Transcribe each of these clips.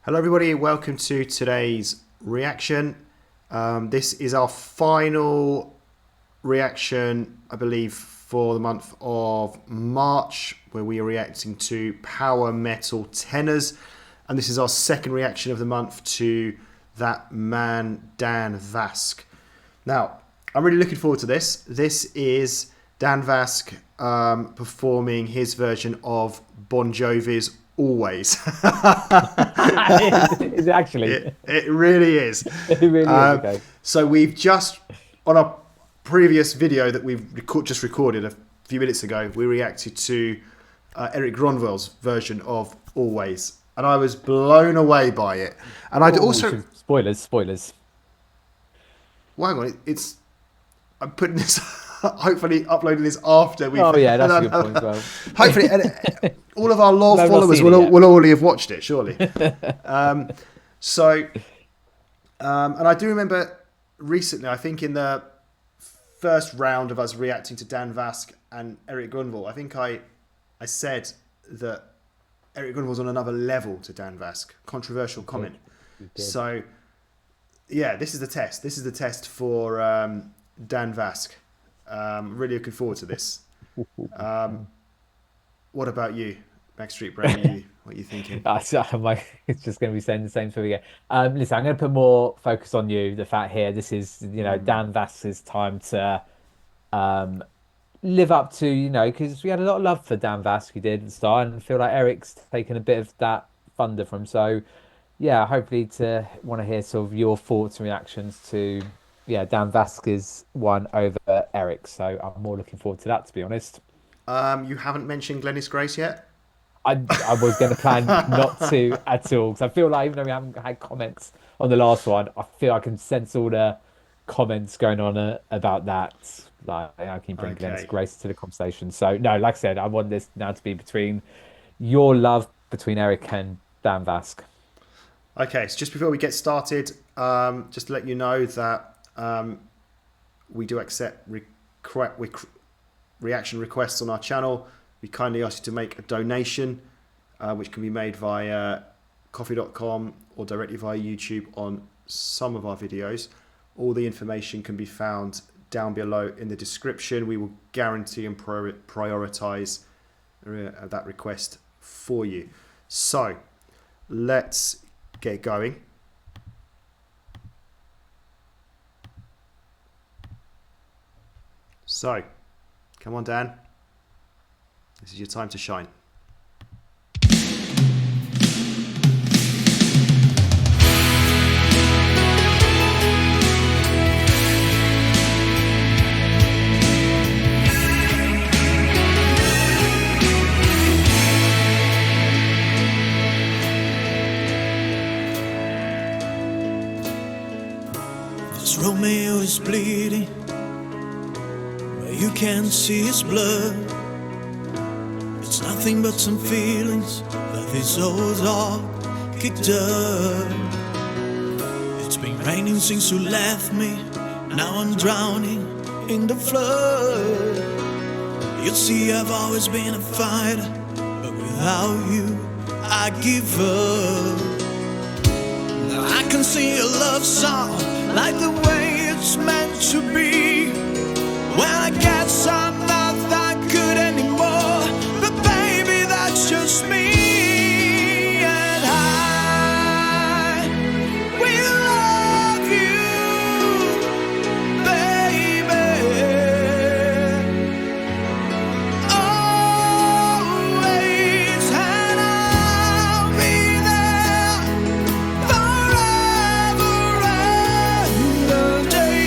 Hello everybody, welcome to today's reaction. This is our final reaction, I believe, for the month of March, where we are reacting to power metal tenors. And this is our second reaction of the month to that man, Dan Vasc. Now, I'm really looking forward to this. This is Dan Vasc performing his version of Bon Jovi's Always. Is it actually? It really is. It really is, okay. So we've just, on our previous video that we've just recorded a few minutes ago, we reacted to Eric Gronwell's version of Always. And I was blown away by it. And I'd also... Spoilers. Well, hang on, I'm putting this... hopefully uploading this after we've... Oh yeah, that's a good point as well. Hopefully, all of our loyal followers will already have watched it, surely. And I do remember recently, I think in the first round of us reacting to Dan Vasc and Eric Gronwell, I think I said that Eric Gronwell's on another level to Dan Vasc. Controversial comment. So, yeah, this is the test. This is the test for Dan Vasc. Really looking forward to this. What about you, Backstreet Brand? What are you thinking? It's just going to be saying the same thing again. Listen, I'm going to put more focus on you. The fact here, this is Dan Vasc's time to live up to because we had a lot of love for Dan Vasc. He did at the start, and I feel like Eric's taken a bit of that thunder from. So, yeah, hopefully to want to hear sort of your thoughts and reactions to. Yeah, Dan Vasquez won over Eric, so I'm more looking forward to that, to be honest. You haven't mentioned Glennis Grace yet? I was going to plan not to at all, because I feel like even though we haven't had comments on the last one, I feel I can sense all the comments going on about that. Like, I can bring Glennis Grace to the conversation. So, no, like I said, I want this now to be between your love between Eric and Dan Vasc. Okay, so just before we get started, just to let you know that we do accept reaction requests on our channel. We kindly ask you to make a donation, which can be made via coffee.com or directly via YouTube on some of our videos. All the information can be found down below in the description. We will guarantee and prioritize that request for you. So let's get going. So, come on, Dan. This is your time to shine. This Romeo is bleeding. You can't see his blood. It's nothing but some feelings that this old dog kicked up. It's been raining since you left me. Now I'm drowning in the flood. You see, I've always been a fighter, but without you, I give up. Now I can sing a love song like the way it's meant to be. When I guess I'm not that good anymore, but baby, that's just me. And I will love you, baby, always, and I'll be there forever and a day.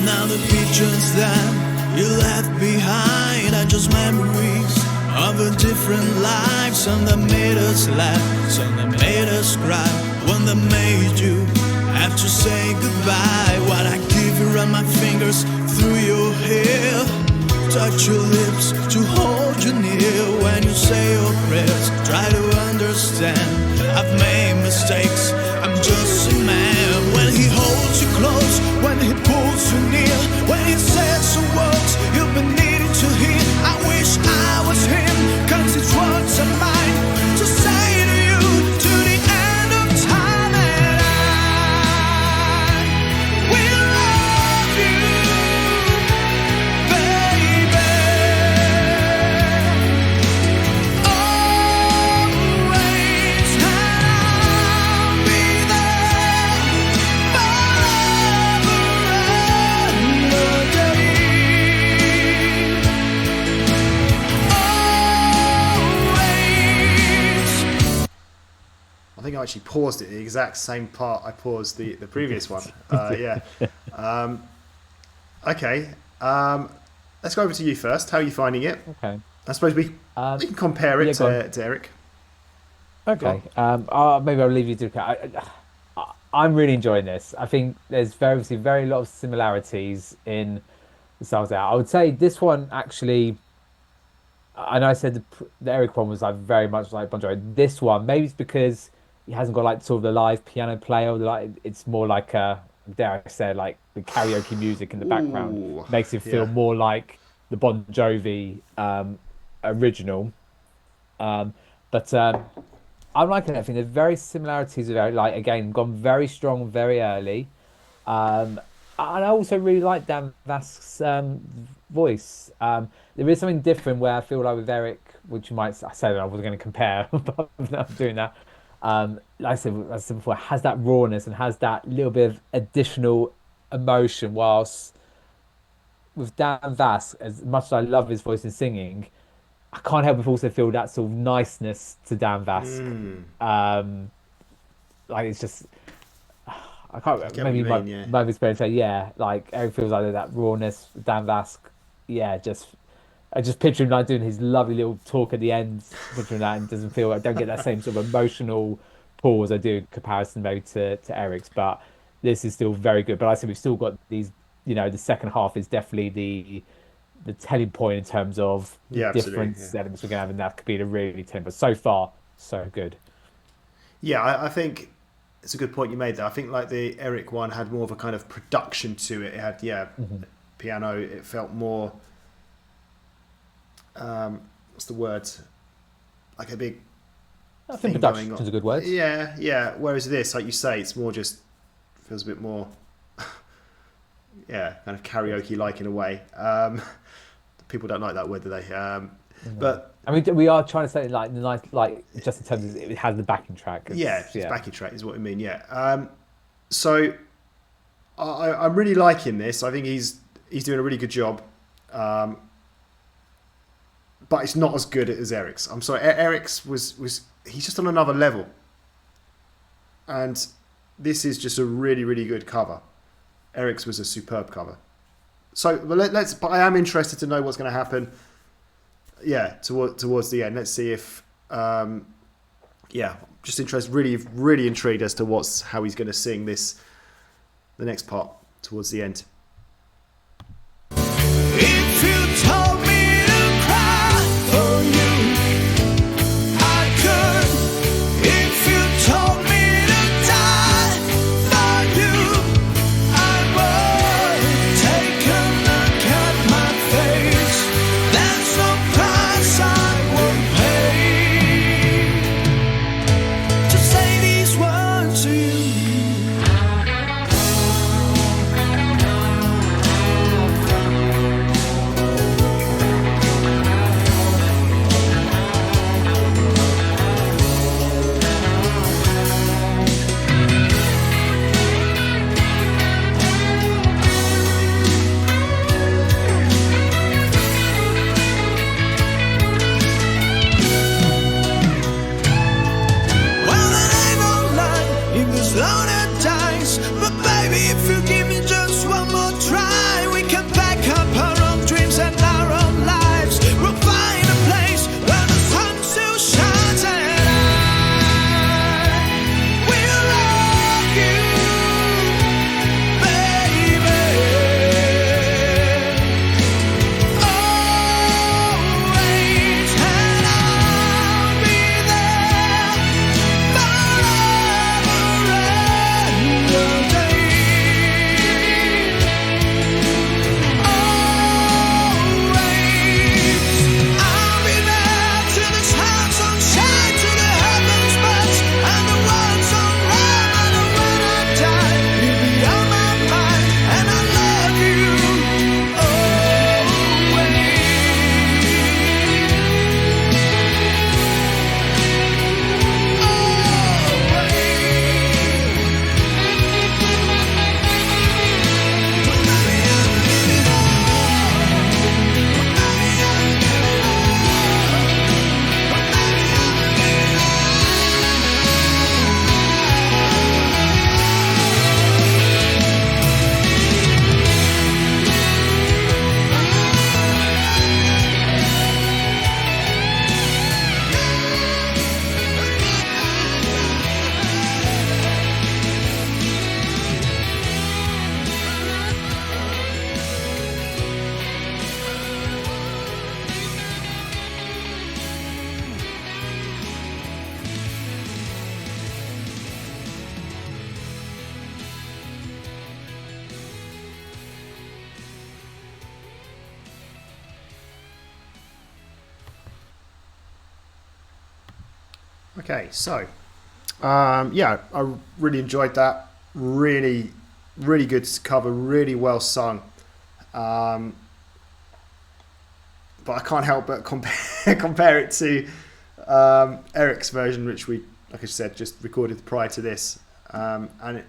Now the pictures that you left behind are just memories of a different life. Some that made us laugh, some that made us cry, one that made you have to say goodbye. What I give you run my fingers through your hair, touch your lips to hold you near. When you say your prayers, try to understand. I've made mistakes, I'm just a man. When he holds you close, when he pulls you near, when he says some words you've been needing to hear. I wish I was him, 'cause his words are mine to say to you to the end of time. And I will love you, baby, always, and I'll be there forever and a day. Always. I think I actually paused it the exact same part I paused the previous one. Yeah. Okay. Let's go over to you first. How are you finding it? Okay. I suppose we can compare it yeah, go on. to Eric. Okay. Maybe I'll leave you to. I'm really enjoying this. I think there's obviously very lot of similarities in the styles out. I would say this one actually. I know I said the Eric one was like very much like Bon Jovi. This one, maybe it's because he hasn't got like sort of the live piano player. Like it's more like dare I say, like the karaoke music in the background Ooh, makes it feel yeah. more like the Bon Jovi original. But I'm liking it. I think the very similarities are very like again gone very strong very early. And I also really like Dan Vasc's voice. There is something different where I feel like with Eric, which you might I said I wasn't going to compare, but I'm doing that. Like I said before, it has that rawness and has that little bit of additional emotion. Whilst with Dan Vasc, as much as I love his voice and singing, I can't help but also feel that sort of niceness to Dan Vasc. Like it's just. I can't Get what maybe you my mean, yeah. my experience say yeah, like Eric feels like that rawness, Dan Vasc, yeah, I just picture him like doing his lovely little talk at the end, picturing that and doesn't feel I don't get that same sort of emotional pause I do in comparison maybe to Eric's, but this is still very good. But I said we've still got these, the second half is definitely the telling point in terms of Yeah, different absolutely, yeah. elements we're gonna have, and that could be the really telling. But so far, so good. Yeah, I think it's a good point you made there. I think like the Eric one had more of a kind of production to it. It had piano. It felt more what's the word? Like a big I think thing going production's on. a good word. Yeah. Whereas this, like you say, it's more just feels a bit more kind of karaoke like in a way. People don't like that word, do they? But I mean, we are trying to say like the nice, like just in terms of it has the backing track. it's backing track is what I mean. Yeah. So I'm really liking this. I think he's doing a really good job. But it's not as good as Eric's. I'm sorry, Eric's was he's just on another level. And this is just a really, really good cover. Eric's was a superb cover. So but I am interested to know what's going to happen. Yeah, towards the end. Let's see if just interested, really, really intrigued as to how he's going to sing the next part towards the end. If you told me to cry for you, I could. If you told me to die for you, I would. Take a look at my face. There's no price I won't pay to say these words to you. Okay, so yeah, I really enjoyed that. Really, really good cover. Really well sung. But I can't help but compare it to Eric's version, which we, like I said, just recorded prior to this, and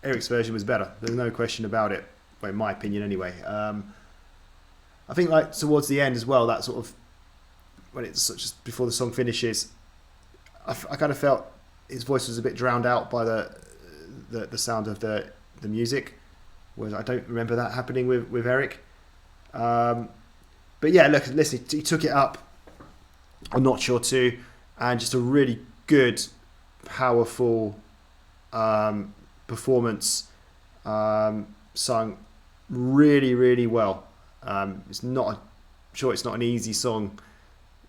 Eric's version was better. There's no question about it. Well, in my opinion, anyway. I think like towards the end as well, that sort of when it's just before the song finishes, I kind of felt his voice was a bit drowned out by the sound of the music, whereas I don't remember that happening with Eric. But yeah, look, listen, he took it up a notch or two, and just a really good, powerful performance, sung really, really well. It's not an easy song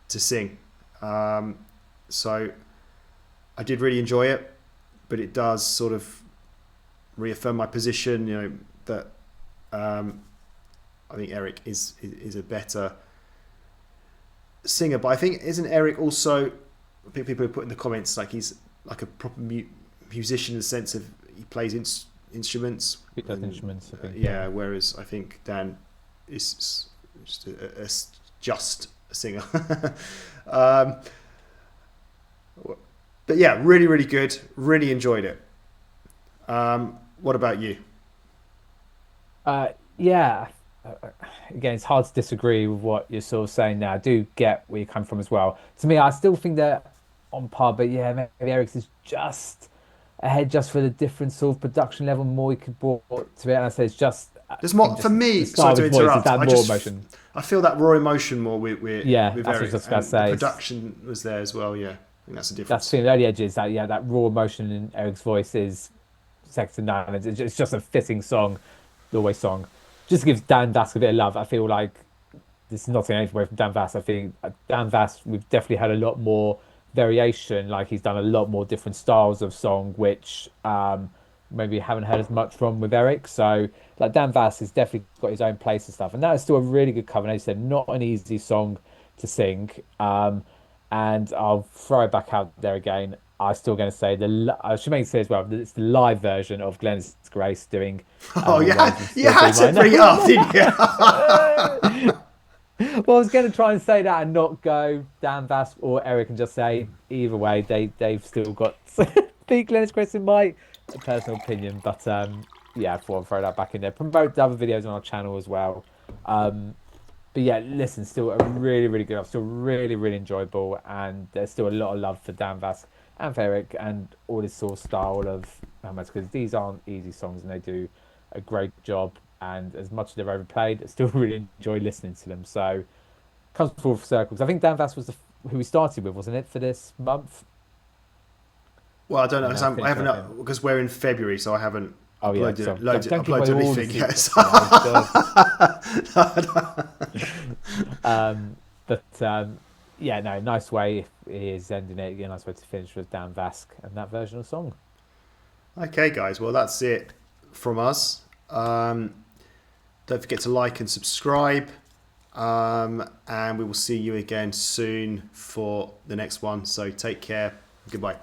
to sing, so I did really enjoy it, but it does sort of reaffirm my position, you know, that I think Eric is a better singer. But I think, isn't Eric also, I think people put in the comments like he's like a proper musician in the sense of he plays instruments. He does instruments, I think. Yeah, whereas I think Dan is just a singer. But yeah, really, really good. Really enjoyed it. What about you? Yeah. Again, it's hard to disagree with what you're sort of saying now. I do get where you come from as well. To me, I still think they're on par, but yeah, maybe Eric's is just ahead just for the different sort of production level, more he could brought to it. And I say it's just... There's more, for me, sorry to interrupt, I feel that raw emotion more with that's Eric. What I was just about to say. The production was there as well, yeah. I think that's the difference. That's the early edges, that raw emotion in Eric's voice is second to none. It's just a fitting song, the Always song. Just gives Dan Vasc a bit of love. I feel like this is not taking anything away from Dan Vasc. I think Dan Vasc, we've definitely had a lot more variation. Like he's done a lot more different styles of song, which maybe haven't heard as much from with Eric. So like Dan Vasc has definitely got his own place and stuff. And that is still a really good cover. And as you said, not an easy song to sing. And I'll throw it back out there again. I'm still going to say I should make it say as well that it's the live version of Glenn's Grace doing. Oh yeah, you had to bring it up, didn't you? Well, I was going to try and say that and not go Dan Vasc or Eric and just say either way they've still got the Glenn's Grace in my personal opinion. But yeah, I thought I'd throw that back in there. Promote the other videos on our channel as well. But yeah, listen, still a really, really good. Still really, really enjoyable, and there's still a lot of love for Dan Vasc and for Eric and all this sort of style of because these aren't easy songs and they do a great job. And as much as they're overplayed, I still really enjoy listening to them. So comes full circles. I think Dan Vasc was who we started with, wasn't it, for this month? Well, I don't know. I haven't because we're in February, so I haven't. Oh yeah, uploaded anything yet. Yeah, no, nice way he is ending it. Yeah, nice way to finish with Dan Vasc and that version of the song. Okay, guys. Well, that's it from us. Don't forget to like and subscribe. And we will see you again soon for the next one. So take care. Goodbye.